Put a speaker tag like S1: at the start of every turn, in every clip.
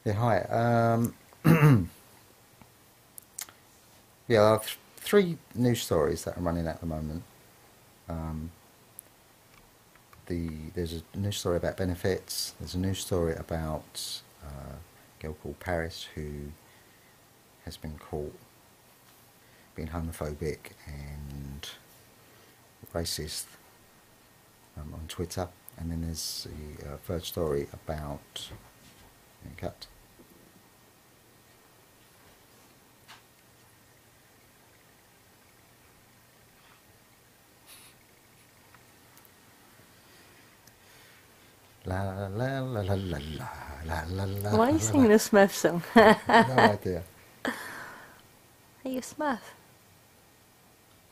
S1: Yeah, hi. Yeah, I have three news stories that are running at the moment. Um, there's a news story about benefits. There's a news story about a girl called Paris who has been caught being homophobic and racist on Twitter. And then there's the third story about cut. La la la la la la la la la.
S2: Why are you singing a Smurf song?
S1: No idea.
S2: Are you a Smurf?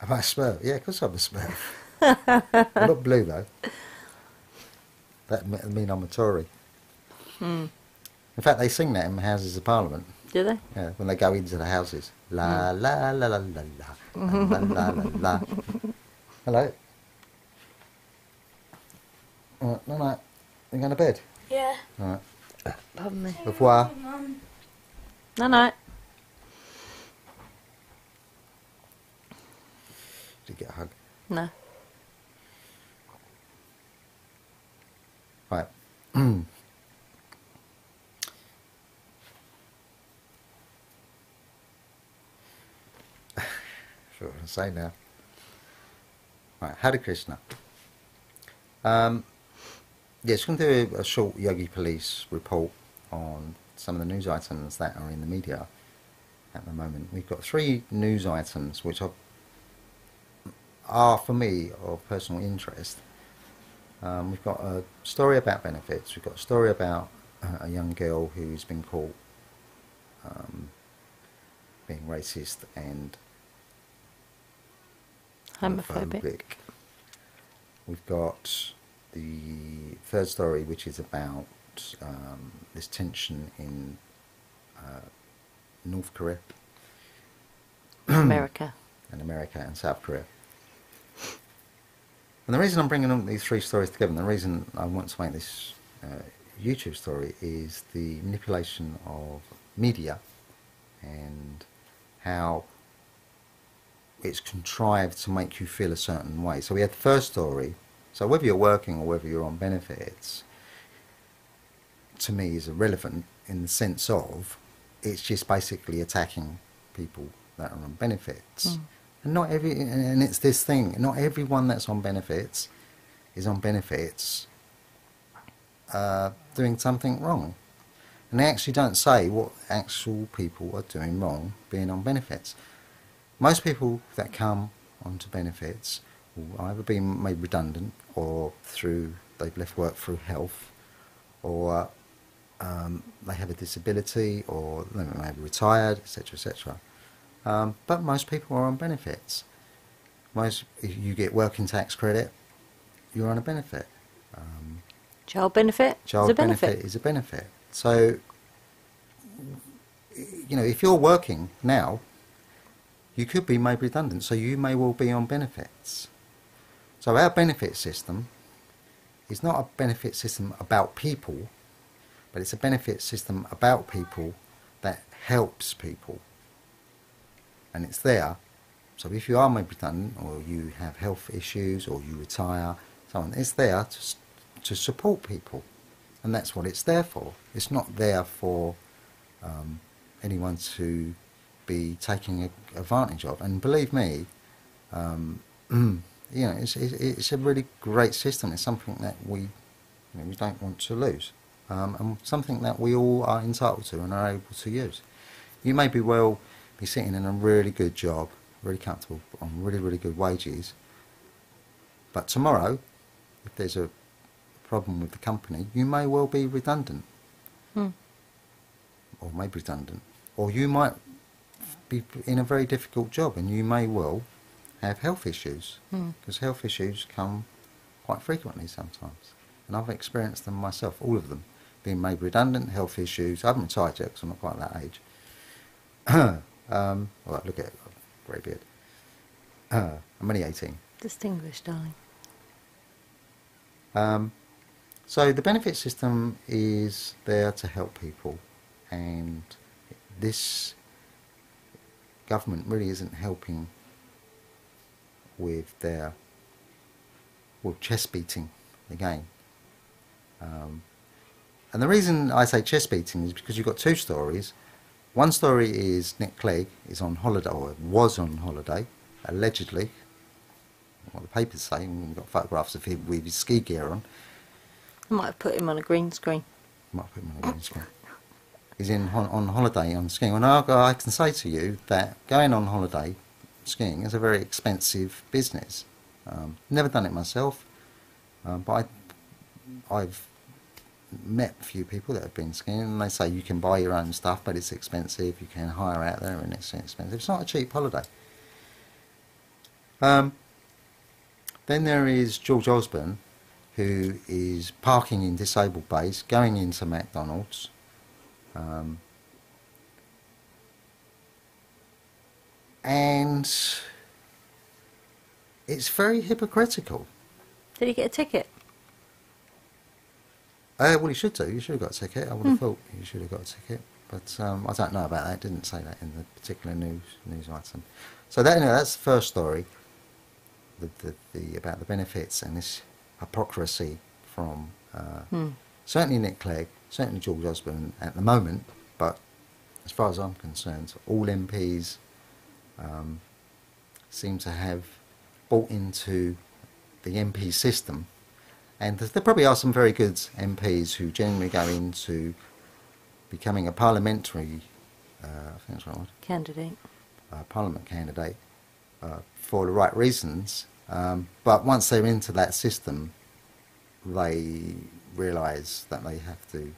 S1: Am I a Smurf? Yeah, of course I'm a Smurf. I'm not blue though. That mean I'm a Tory.
S2: Hmm.
S1: In fact, they sing that in the Houses of Parliament.
S2: Do they?
S1: Yeah, when they go into the houses. La la la la la la la la la la. Hello. No, no. You going to bed?
S3: Yeah.
S1: All right.
S2: Pardon me.
S1: Au revoir.
S2: No, no.
S1: Did you get a hug?
S2: No.
S1: Right. What I'm say now. Right, Hare Krishna. Yeah, just going to do a short Yogi Police report on some of the news items that are in the media at the moment. We've got three news items which are for me of personal interest. We've got a story about benefits. We've got a story about a young girl who's been caught being racist and
S2: Homophobic.
S1: We've got the third story, which is about this tension in North Korea
S2: America.
S1: and America and South Korea. And the reason I'm bringing all these three stories together, and the reason I want to make this YouTube story, is the manipulation of media and how it's contrived to make you feel a certain way. So we had the first story. So whether you're working or whether you're on benefits, to me is irrelevant in the sense of it's just basically attacking people that are on benefits. And and it's this thing, not everyone that's on benefits is on benefits doing something wrong. And they actually don't say what actual people are doing wrong being on benefits. Most people that come onto benefits will either be made redundant or they've left work through health, or they have a disability, or they may be retired, etc., etc. But most people are on benefits. If you get working tax credit, you're on a benefit.
S2: Child benefit
S1: Child
S2: is a benefit.
S1: is a benefit. So, if you're working now, you could be made redundant, so you may well be on benefits. So our benefit system is not a benefit system about people, but it's a benefit system about people that helps people. And it's there. So if you are made redundant, or you have health issues, or you retire, so on, it's there to support people. And that's what it's there for. It's not there for anyone to be taking advantage of. And believe me, it's a really great system. It's something that we don't want to lose, and something that we all are entitled to and are able to use. You may be sitting in a really good job, really comfortable, on really, really good wages, but tomorrow, if there's a problem with the company, you may well be redundant, or may be redundant, or you might be in a very difficult job, and you may well have health issues, because health issues come quite frequently sometimes, and I've experienced them myself, all of them, being made redundant, health issues. I haven't retired yet because I'm not quite that age. Well, look at it, grey beard. I'm only 18.
S2: Distinguished, darling.
S1: So the benefit system is there to help people. and this government really isn't helping with their chest beating again. And the reason I say chest beating is because you've got two stories. One story is Nick Clegg is on holiday, or was on holiday, allegedly. What the papers say, and we've got photographs of him with his ski gear on.
S2: I might have put him on a green screen.
S1: Might put him on a green screen. He's on holiday on skiing. And I can say to you that going on holiday skiing is a very expensive business. Never done it myself, but I've met a few people that have been skiing, and they say you can buy your own stuff, but it's expensive. You can hire out there, and it's expensive. It's not a cheap holiday. Then there is George Osborne, who is parking in disabled bays, going into McDonald's. And it's very hypocritical.
S2: Did he get a ticket?
S1: Well, he should do. You should have got a ticket. I would have thought you should have got a ticket. But I don't know about that. It didn't say that in the particular news item. So that's the first story. About the benefits and this hypocrisy from certainly Nick Clegg, certainly George Osborne at the moment, but as far as I'm concerned, all MPs seem to have bought into the MP system, and there probably are some very good MPs who generally go into becoming a parliamentary I think that's right,
S2: Candidate.
S1: Parliament candidate for the right reasons, but once they're into that system, they realise that they have to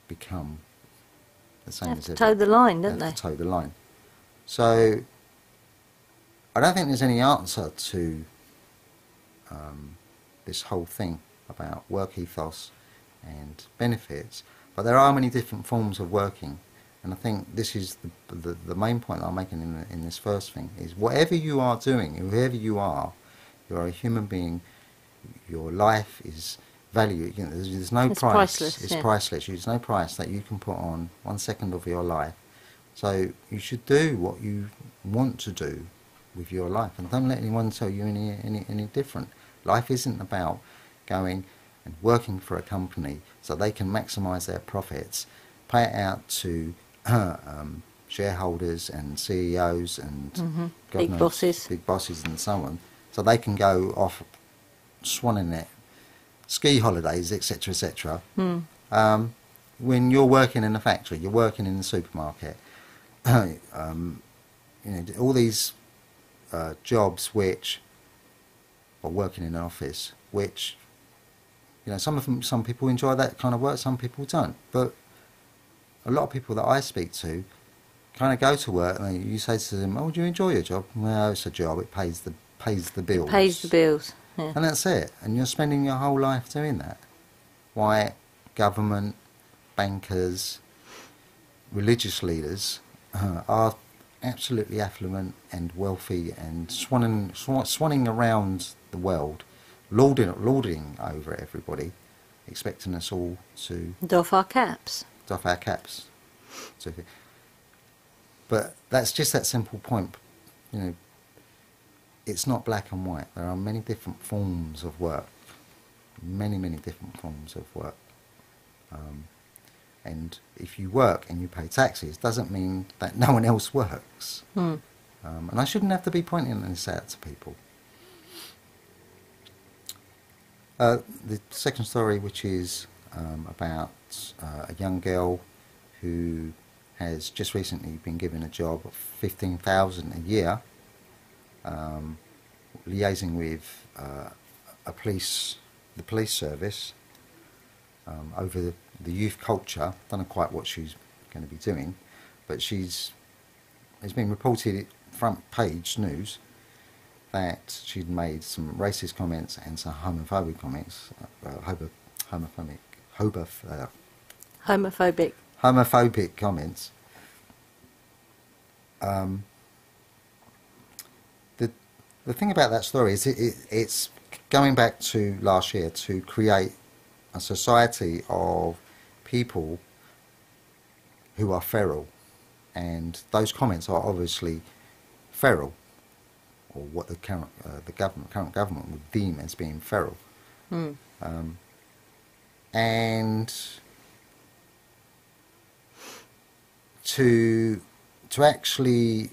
S1: become the same
S2: They have
S1: as
S2: to
S1: everyone.
S2: toe the line, don't
S1: Have
S2: they?
S1: to toe the line. So I don't think there's any answer to this whole thing about work ethos and benefits, but there are many different forms of working. And I think this is the main point that I'm making in this first thing, is whatever you are doing, whoever you are a human being, your life is value. You know, there's no
S2: It's
S1: price.
S2: priceless,
S1: It's
S2: yeah.
S1: priceless. There's no price that you can put on 1 second of your life. So you should do what you want to do with your life, and don't let anyone tell you any different. Life isn't about going and working for a company so they can maximise their profits, pay it out to shareholders and CEOs and God
S2: Big
S1: knows,
S2: bosses.
S1: big bosses and so on, so they can go off swanning it, ski holidays, etc., etc. When you're working in a factory, you're working in the supermarket, you know, all these jobs which, or working in an office, which, you know, some people enjoy that kind of work, some people don't. But a lot of people that I speak to kind of go to work and you say to them, "Oh, do you enjoy your job?" "Well, it's a job. It pays the bills."
S2: Pays the bills. Yeah.
S1: And that's it. And you're spending your whole life doing that. Why government, bankers, religious leaders are absolutely affluent and wealthy and swanning around the world, lording over everybody, expecting us all to
S2: Doff our caps.
S1: doff our caps. But that's just that simple point. You know, it's not black and white. There are many different forms of work. Many different forms of work. And if you work and you pay taxes, doesn't mean that no one else works. And I shouldn't have to be pointing this out to people. The second story, which is about a young girl who has just recently been given a job of $15,000 a year, liaising with the police service over the youth culture. Don't know quite what she's going to be doing, but it's been reported front page news that she'd made some racist comments and some homophobic comments, homophobic comments. The thing about that story is it's going back to last year to create a society of people who are feral, and those comments are obviously feral, or what the current government would deem as being feral. And to actually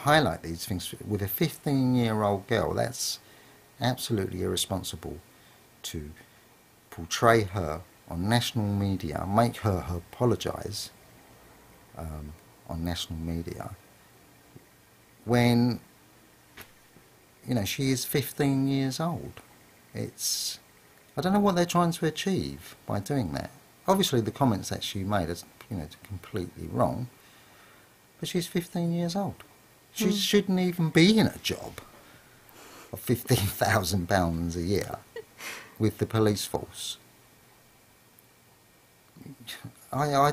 S1: highlight these things with a 15-year-old girl, that's absolutely irresponsible to portray her on national media, make her apologise on national media, when she is 15 years old. I don't know what they're trying to achieve by doing that. Obviously the comments that she made are completely wrong, but she's 15 years old. She shouldn't even be in a job of £15,000 a year with the police force. I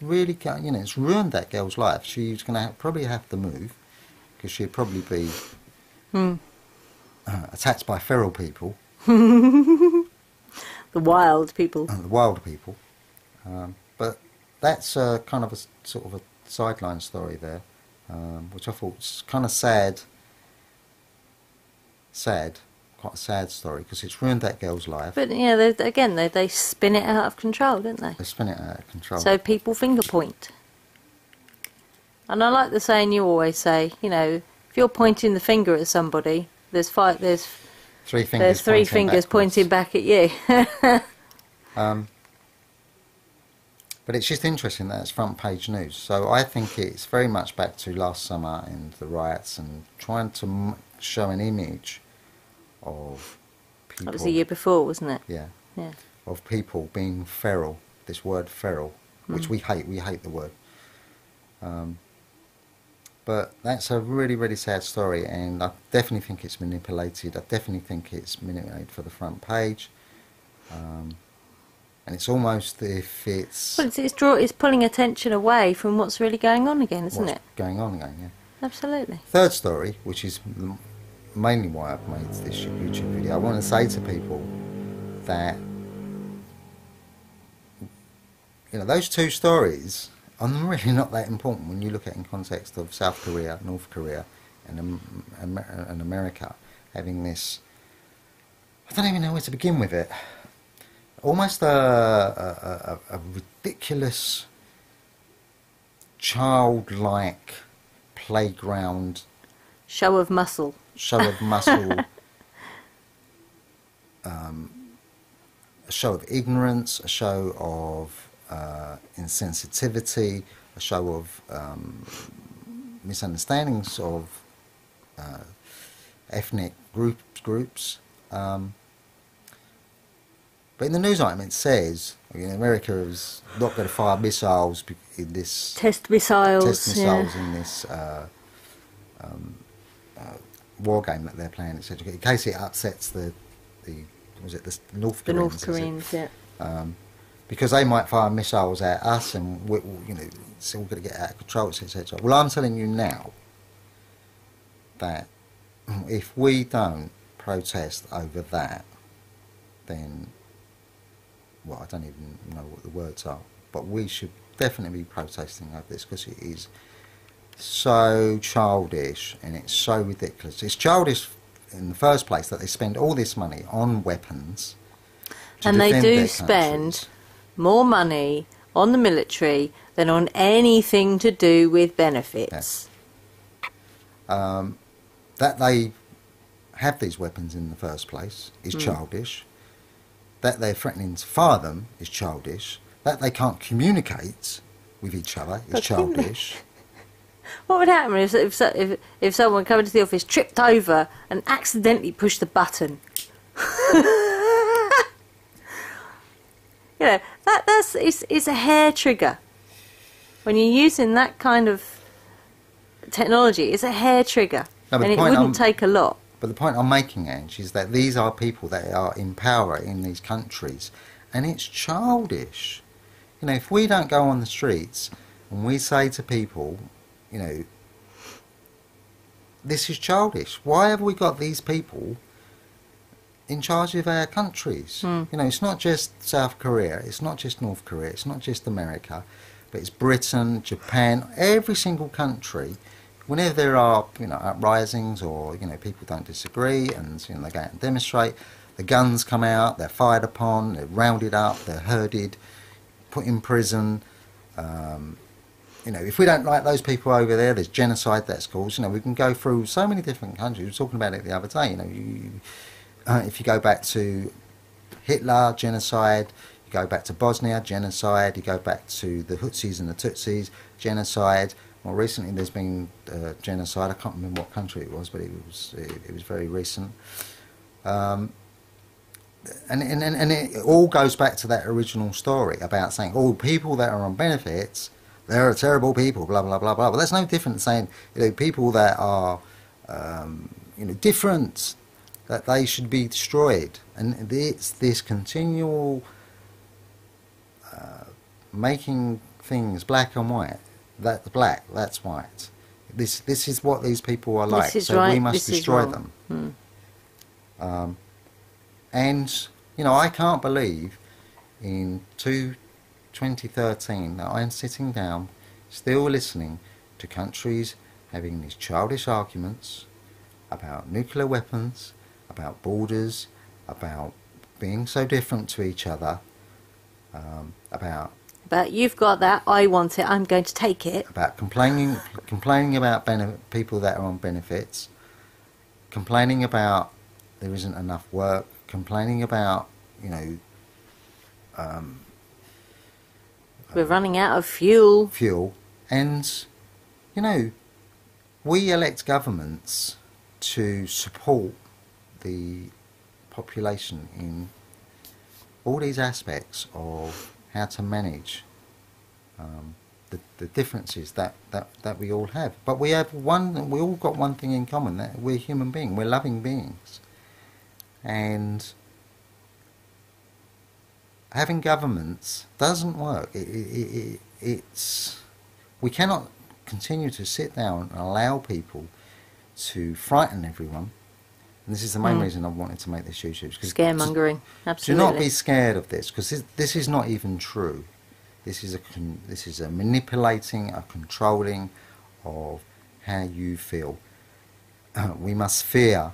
S1: really can't, it's ruined that girl's life. She's going to probably have to move, because she'd probably be attacked by feral people.
S2: The wild people.
S1: The wild people. But that's kind of a sort of a sideline story there, which I thought was kind of sad, quite a sad story, because it's ruined that girl's life.
S2: But they spin it out of control, don't they?
S1: They spin it out of control.
S2: So people finger point. And I like the saying you always say, if you're pointing the finger at somebody, there's three fingers pointing back at you.
S1: But it's just interesting that it's front page news. So I think it's very much back to last summer and the riots, and trying to show an image of people.
S2: That was the year before, wasn't it?
S1: Yeah.
S2: Yeah.
S1: Of people being feral. This word feral, which we hate. We hate the word. But that's a really, really sad story, and I definitely think it's manipulated. I definitely think it's manipulated for the front page. And it's almost if it's...
S2: Well, it's pulling attention away from what's really going on again, isn't it?
S1: Going on again, yeah.
S2: Absolutely.
S1: Third story, which is mainly why I've made this YouTube video, I want to say to people that, those two stories are really not that important when you look at it in context of South Korea, North Korea, and America having this... I don't even know where to begin with it. Almost a ridiculous, childlike playground
S2: show of muscle.
S1: A show of ignorance, a show of insensitivity, a show of misunderstandings of ethnic groups. But in the news item it says America is not going to fire missiles in this...
S2: Test missiles
S1: in this war game that they're playing, etc. In case it upsets the North Koreans.
S2: The North Koreans, yeah.
S1: Because they might fire missiles at us, and it's all going to get out of control, etc. Well, I'm telling you now that if we don't protest over that, then... well, I don't even know what the words are, but we should definitely be protesting over this, because it is so childish and it's so ridiculous. It's childish in the first place that they spend all this money on weapons to
S2: and they
S1: defend
S2: do
S1: their
S2: spend
S1: countries.
S2: More money on the military than on anything to do with benefits.
S1: Yeah. That they have these weapons in the first place is childish. That they're threatening to fire them is childish. That they can't communicate with each other is childish.
S2: What would happen if someone coming to the office tripped over and accidentally pushed the button? It's a hair trigger. When you're using that kind of technology, it's a hair trigger,
S1: no,
S2: and it wouldn't take a lot.
S1: But the point I'm making, Ange, is that these are people that are in power in these countries, and it's childish. If we don't go on the streets and we say to people, this is childish. Why have we got these people in charge of our countries. You know, it's not just South Korea, it's not just North Korea, it's not just America, but it's Britain, Japan, every single country. Whenever there are, you know, uprisings or, you know, people don't disagree and, you know, they go out and demonstrate, the guns come out, they're fired upon, they're rounded up, they're herded, put in prison. You know, if we don't like those people over there, there's genocide that's caused. You know, we can go through so many different countries. We were talking about it the other day. You know, if you go back to Hitler, genocide. You go back to Bosnia, genocide. You go back to the Hutsis and the Tutsis, genocide. More recently, there's been genocide. I can't remember what country it was, but it was very recent. And it all goes back to that original story about saying, oh, people that are on benefits, they're terrible people, blah, blah, blah, blah. But that's no different than saying, you know, people that are, you know, different, that they should be destroyed. And it's this continual making things black and white. That's black, that's white. This is what these people are like, so right, we must destroy them. And, you know, I can't believe in 2013 that I'm sitting down, still listening to countries having these childish arguments about nuclear weapons, about borders, about being so different to each other, about...
S2: But you've got that, I want it, I'm going to take it.
S1: About complaining about people that are on benefits, complaining about there isn't enough work, complaining about, you know...
S2: we're running out of fuel.
S1: And, you know, we elect governments to support the population in all these aspects of how to manage the differences that we all have. But we all got one thing in common, that we're human beings, we're loving beings. And having governments doesn't work. It's we cannot continue to sit down and allow people to frighten everyone. And this is the main reason I wanted to make this YouTube.
S2: Scaremongering, absolutely.
S1: Do not be scared of this, because this is not even true. This is a manipulating, a controlling of how you feel. We must fear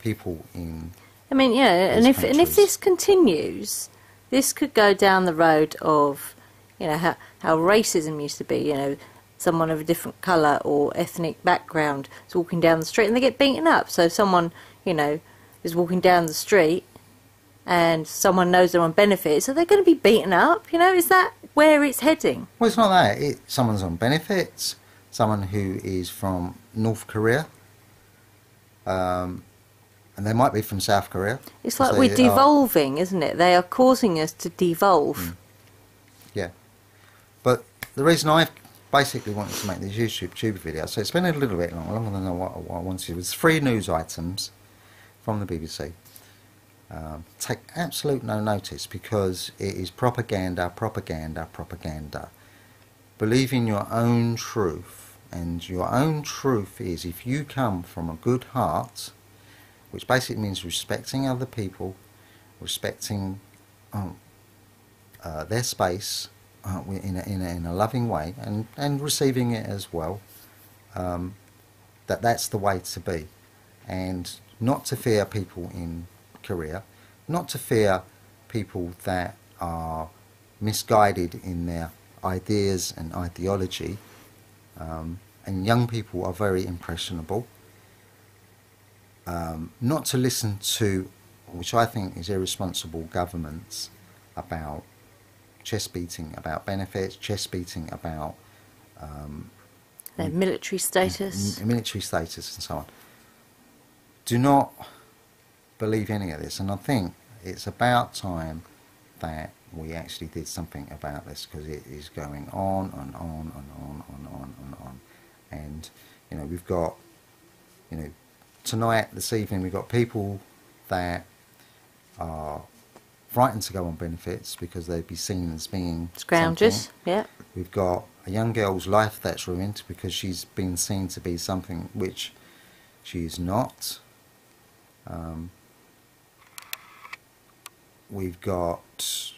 S1: people in.
S2: I mean, yeah, and if this continues, this could go down the road of, you know, how racism used to be. You know, someone of a different colour or ethnic background is walking down the street and they get beaten up. So someone, you know, is walking down the street and someone knows they're on benefits, so they're going to be beaten up. You know, is that where it's heading?
S1: Well, it's not that. Someone's on benefits, someone who is from North Korea, and they might be from South Korea.
S2: It's like we're devolving, isn't it? They are causing us to devolve.
S1: Yeah. But the reason I've basically wanted to make this YouTube video, so it's been a little bit longer than what I wanted. It was 3 news items from the BBC. Take absolute no notice, because it is propaganda, propaganda, propaganda. Believe in your own truth, and your own truth is, if you come from a good heart, which basically means respecting other people, respecting their space in a loving way, and receiving it as well, that's the way to be. And not to fear people in Korea, not to fear people that are misguided in their ideas and ideology, and young people are very impressionable. Not to listen to, which I think is irresponsible, governments about chest beating about benefits, chest beating about
S2: their military status,
S1: and so on. Do not believe any of this, and I think it's about time that we actually did something about this, because it is going on and on and on and on and on. And, you know, we've got, you know, tonight, this evening, we've got people that are frightened to go on benefits because they'd be seen as being
S2: scroungers. Yeah.
S1: We've got a young girl's life that's ruined because she's been seen to be something which she is not. we've got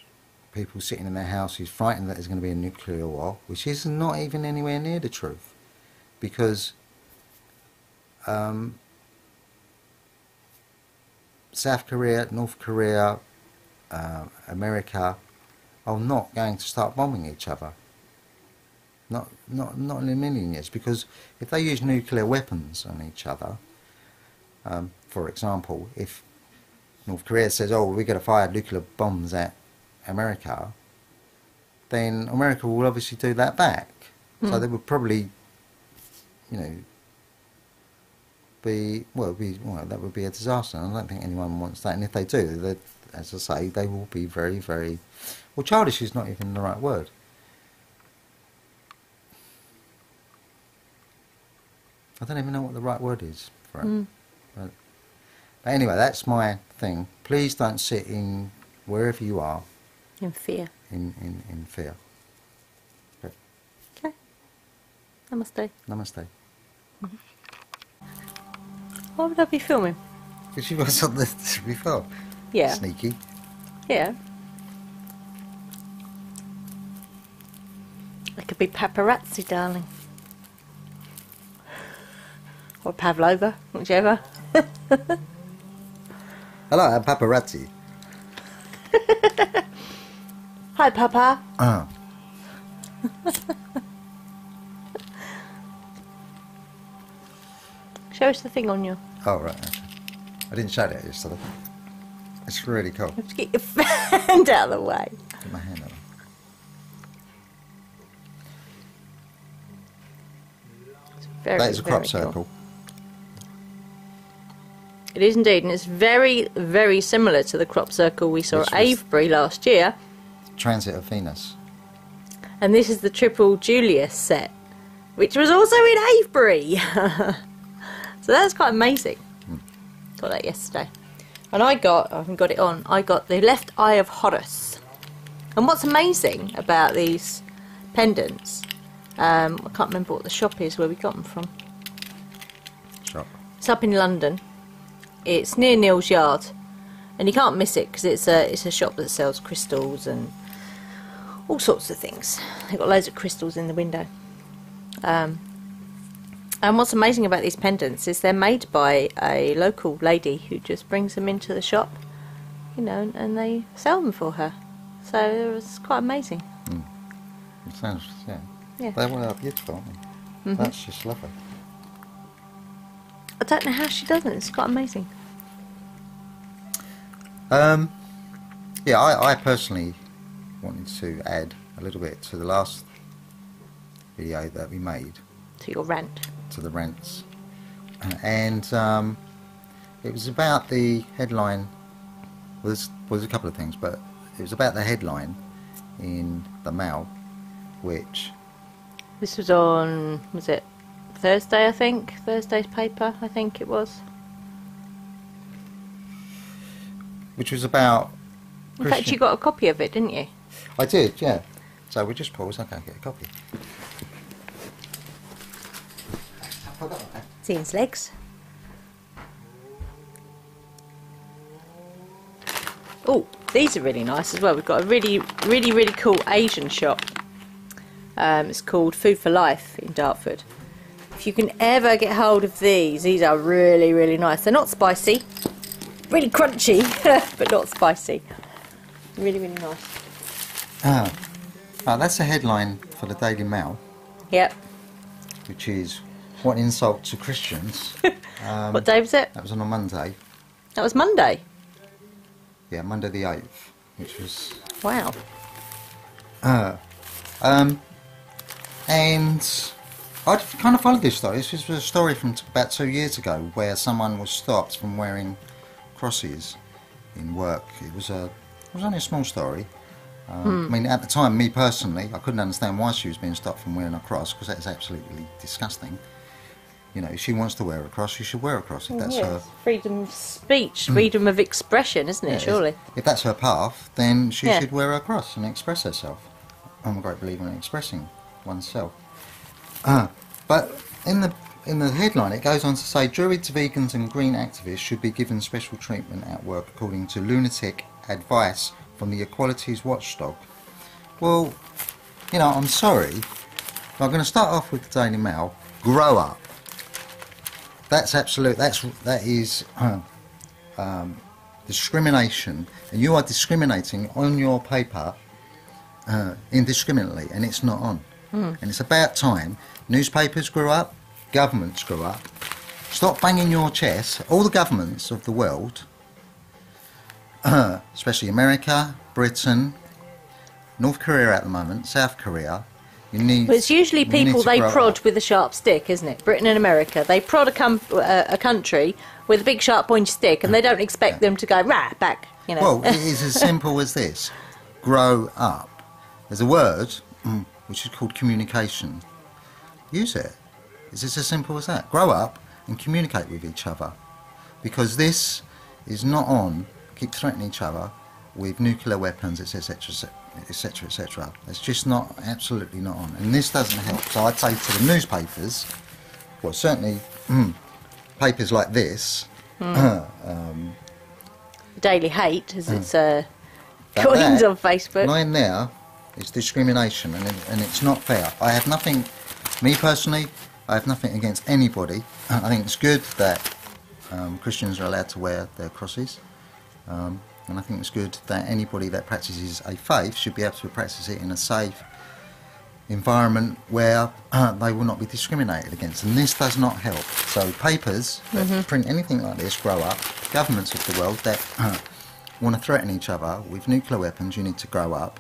S1: people sitting in their houses frightened that there's going to be a nuclear war, which is not even anywhere near the truth, because South Korea, North Korea, America are not going to start bombing each other. Not in a million years, because if they use nuclear weapons on each other, for example, if North Korea says, oh, we're going to fire nuclear bombs at America, then America will obviously do that back. So they would probably, you know, that would be a disaster. I don't think anyone wants that. And if they do, as I say, they will be very, very... Well, childish is not even the right word. I don't even know what the right word is for it. But anyway, that's my thing. Please don't sit in wherever you are.
S2: In fear.
S1: In fear.
S2: Okay. Namaste.
S1: Namaste.
S2: Why would I be filming?
S1: Because you was on this before.
S2: Yeah.
S1: Sneaky.
S2: Yeah. I could be paparazzi, darling. Or Pavlova, whichever.
S1: Hello, I'm paparazzi.
S2: Hi, Papa. Show us the thing on you.
S1: Oh, right. Okay. I didn't show that yesterday. It's really cool.
S2: Let's get your hand out of the way.
S1: Get my hand out. That is a crop circle.
S2: Cool. It is indeed, and it's very, very similar to the crop circle we saw at Avebury last year.
S1: Transit of Venus.
S2: And this is the triple Julius set, which was also in Avebury. So that's quite amazing. Got that yesterday. And I haven't got it on, I got the left eye of Horus. And what's amazing about these pendants, I can't remember what the shop is where we got them from.
S1: Shop.
S2: It's up in London. It's near Neil's Yard, and you can't miss it because it's a shop that sells crystals and all sorts of things. They've got loads of crystals in the window. And what's amazing about these pendants is they're made by a local lady who just brings them into the shop, you know, and they sell them for her. So it's quite amazing.
S1: It sounds,
S2: yeah.
S1: They are beautiful, aren't they? That's just lovely.
S2: I don't know how she does it. It's quite amazing.
S1: Yeah, I personally wanted to add a little bit to the last video that we made.
S2: To your rant.
S1: To the rants. And it was about the headline. Was a couple of things, but it was about the headline in the Mail, which...
S2: This was on, was it Thursday, I think? Thursday's paper, I think it was.
S1: Which was about...
S2: In fact, you got a copy of it, didn't you?
S1: I did, yeah. So we just pause, okay, get a copy.
S2: See his legs. Oh, these are really nice as well. We've got a really cool Asian shop. It's called Food for Life in Dartford. If you can ever get hold of these are really nice. They're not spicy, really crunchy, but not spicy. Really nice.
S1: That's a headline for the Daily Mail.
S2: Yep.
S1: Which is, what insult to Christians.
S2: What day was it?
S1: That was on a Monday.
S2: That was Monday?
S1: Yeah, Monday the 8th, which was...
S2: Wow.
S1: And I kind of followed this story. This was a story from about 2 years ago where someone was stopped from wearing crosses in work. It was only a small story. I mean, at the time, me personally, I couldn't understand why she was being stopped from wearing a cross, because that is absolutely disgusting. You know, if she wants to wear a cross, she should wear a cross. If that's her
S2: freedom of speech, freedom of expression, isn't it? Surely.
S1: If that's her path, then she should wear a cross and express herself. I'm a great believer in expressing oneself. But in the in the headline, it goes on to say Druids, vegans and green activists should be given special treatment at work according to lunatic advice from the Equalities Watchdog. Well, you know, I'm sorry, but I'm going to start off with the Daily Mail. Grow up. That's absolute. That is discrimination, and you are discriminating on your paper indiscriminately, and it's not on. And it's about time newspapers grew up, governments grew up. Stop banging your chest. All the governments of the world, especially America, Britain, North Korea at the moment, South Korea, you need.
S2: Well, it's usually people they prod with a sharp stick, isn't it? Britain and America, they prod a country with a big sharp pointy stick, and they don't expect them to go right back. You know.
S1: Well, it is as simple as this: grow up. There's a word which is called communication. Use it. It's just as simple as that. Grow up and communicate with each other, because this is not on. Keep threatening each other with nuclear weapons, etc., etc., etc. It's just not, absolutely not on. And this doesn't help. So I'd say to the newspapers, well, certainly papers like this,
S2: Daily Hate, as it's coined on Facebook.
S1: Line there is discrimination, and it's not fair. I have nothing, me personally, I have nothing against anybody. I think it's good that Christians are allowed to wear their crosses. And I think it's good that anybody that practices a faith should be able to practice it in a safe environment where they will not be discriminated against. And this does not help. So papers that print anything like this grow up. Governments of the world that want to threaten each other with nuclear weapons, you need to grow up.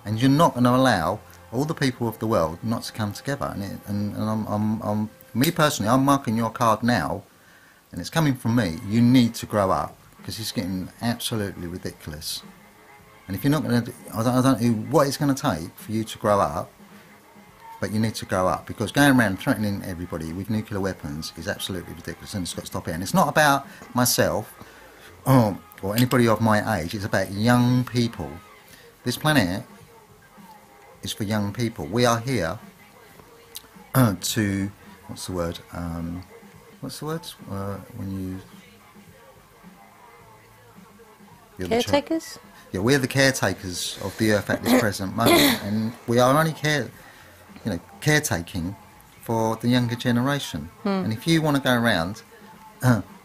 S1: And you're not going to allow all the people of the world not to come together. And I'm me personally, I'm marking your card now, and it's coming from me. You need to grow up, because it's getting absolutely ridiculous. And if you're not going to, I don't know what it's going to take for you to grow up, but you need to grow up, because going around threatening everybody with nuclear weapons is absolutely ridiculous, and it's got to stop it. And it's not about myself or anybody of my age, it's about young people. This planet is for young people. We are here to, what's the word? When you're
S2: caretakers?
S1: Yeah, we're the caretakers of the earth at this present moment, and we are only caretaking for the younger generation. And if you want to go around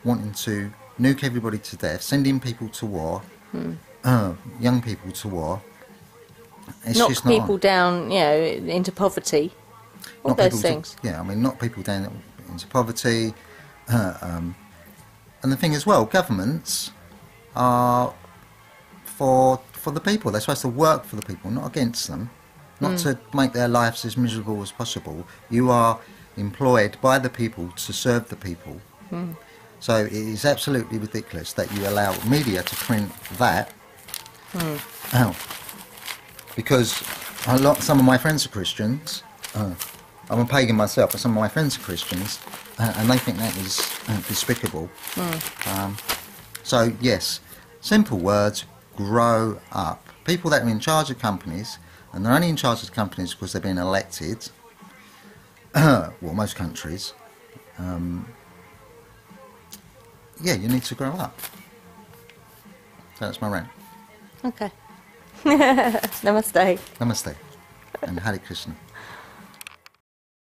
S1: wanting to nuke everybody to death, sending people to war, young people to war, it's
S2: knock
S1: just not
S2: people
S1: on.
S2: Down, you know, into poverty. All
S1: Not
S2: those
S1: people
S2: things.
S1: knock people down into poverty. And the thing as well, governments are for the people. They're supposed to work for the people, not against them, not to make their lives as miserable as possible. You are employed by the people to serve the people. So it is absolutely ridiculous that you allow media to print that out. Because some of my friends are Christians. I'm a pagan myself, but some of my friends are Christians, and they think that is despicable. So yes, simple words: grow up. People that are in charge of companies, and they're only in charge of companies because they've been elected. Well, most countries. Yeah, you need to grow up. So that's my rant.
S2: Okay. Namaste.
S1: Namaste, and Hare Krishna.